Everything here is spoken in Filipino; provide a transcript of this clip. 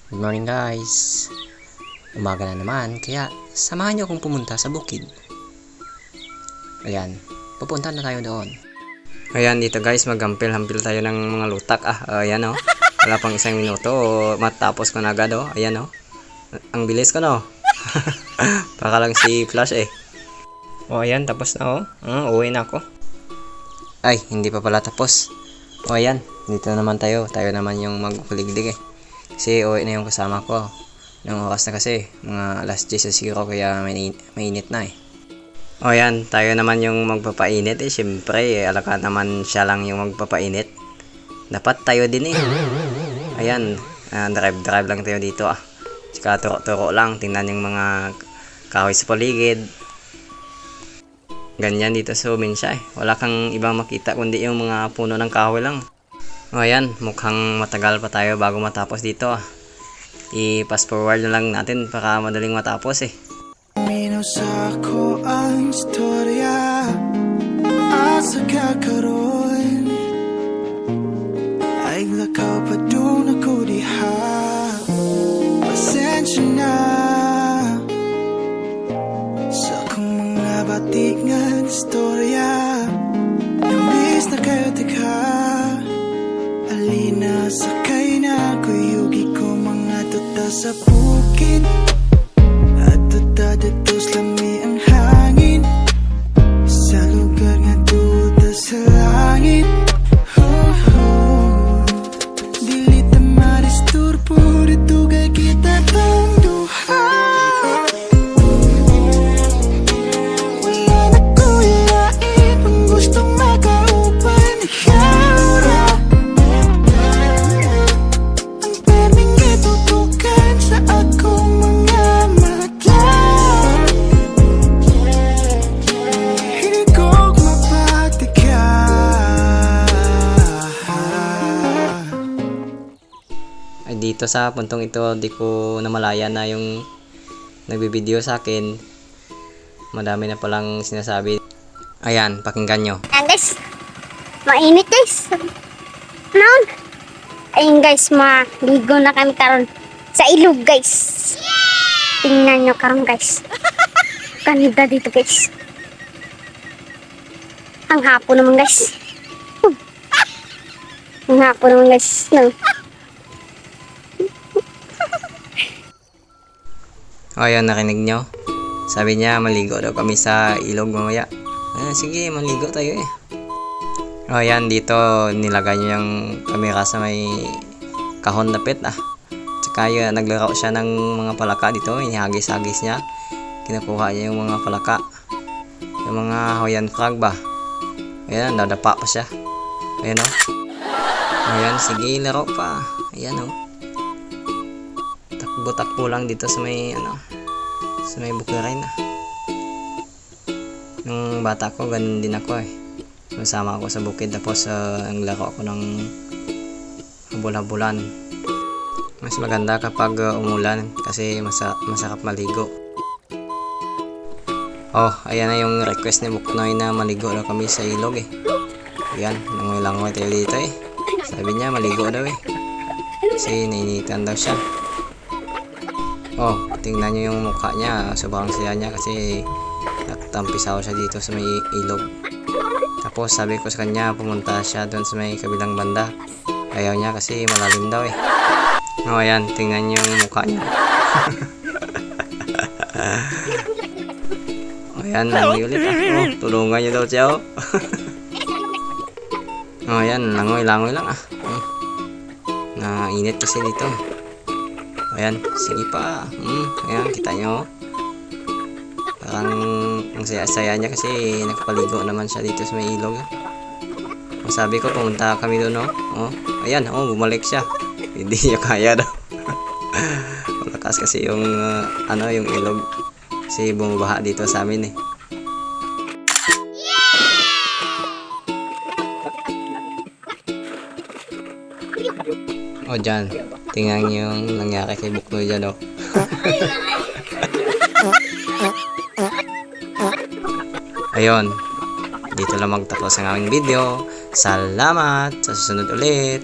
Good morning guys. Umaga na naman, kaya samahan niyo akong pumunta sa bukid. Ayan, pupunta na tayo doon. Ayan, dito guys, magampil-hampil tayo ng mga lutak. Ayan o. Wala pang isang minuto, matapos ko na agad o. Ayan o. Ang bilis ko no. Baka lang si Flash eh. O ayan, tapos na o. Uwi na ako. Ay, hindi pa pala tapos. O ayan, dito naman tayo. Tayo naman yung magkuliglig eh. Kasi uwi na yung kasama ko. Yung oras na kasi, mga alas 10:00 kaya mainit na eh. O yan, tayo naman yung magpapainit eh. Siyempre, alaka naman siya lang yung magpapainit. Dapat tayo din eh. Ayan, drive lang tayo dito ah. Tsaka turo-turo lang, tingnan yung mga kahoy sa paligid. Ganyan dito sa Uminsya eh. Wala kang ibang makita kundi yung mga puno ng kahoy lang. O ayan, mukhang matagal pa tayo bago matapos dito ah. I-fast forward na lang natin para madaling matapos eh. Minusa ko ang istorya asa kakaroon ay lakaw pa doon ako diha. Pasensya na sa kong mga batik nga istorya. Imbis na kayo tika alina sakay na kuyugi ko mga tuta sa bukid. At tuta dito lami ang hangin sa lugar nga tuta sa langit. Dili ta maristurbo dito kay kita tong duha. Wala na kuyain ang gustong makaupan ikaw ra. Ang perming itutukan sa akong mga mata. Hindi ko mapatika. Ay dito sa puntong ito, di ko namalaya na yung nagbibideo sa akin. Madami na palang sinasabi. Ayan, pakinggan nyo. Ayan guys, mainit guys. Noon. Ayun guys, maligo na kami karon sa ilog guys. Tingnan nyo karon guys. Ganda dito guys. Ang hapon naman guys. Ang hapon naman guys. No. O ayan, narinig nyo. Sabi niya, maligo daw kami sa ilog mamaya. Sige, maligo tayo eh. O ayan, dito nilagay niya yung kamera sa may kahon na pit ah. Tsaka yun, naglaro siya ng mga palaka dito. Inihagis-hagis niya. Kinukuha niya yung mga palaka. Yung mga Hawaiian frog ba. Ayan, dadapa pa siya. Ayan o. Ayan, sige, laro pa. Ayan o. Takbo-takbo lang dito sa may sa may bukirin ah. Nung bata ko, ganun din ako eh. Masama ako sa bukid tapos ang laro ako ng habol-habulan. Mas maganda kapag umulan kasi masarap maligo. Oh, ayan na yung request ni Buknoy na maligo daw kami sa ilog eh. Ayan, langoy-langoy tayo dito eh. Sabi niya maligo daw eh. Kasi nainitan daw siya. Oh, tingnan niyo yung mukha niya. Sobrang saya niya kasi nagtampisaw siya dito sa may ilog. Tapos sabi ko sa kanya pumunta siya doon sa may kabilang banda. Ayaw niya kasi malalim daw eh. Oh, ayan, tingnan niyo yung mukha niya. Oh, ayan, langoy ulit ah. Oh, tulungan niyo daw siya oh. Oh, ayan, langoy-langoy lang ah. Nainit kasi dito. Ayan, sige pa. Ayan, kita nyo. Parang ang saya-saya niya kasi nakapaligo naman siya dito sa may ilog. Sabi ko, pumunta kami doon, no? Oh, ayan, bumalik siya. Hindi niya kaya daw. Malakas kasi yung, yung ilog. Kasi bumabaha dito sa amin eh. O dyan, tingnan yung nangyari kay Buknoy dyan o. Ayun, dito lang magtapos ang aming video. Salamat, sa susunod ulit.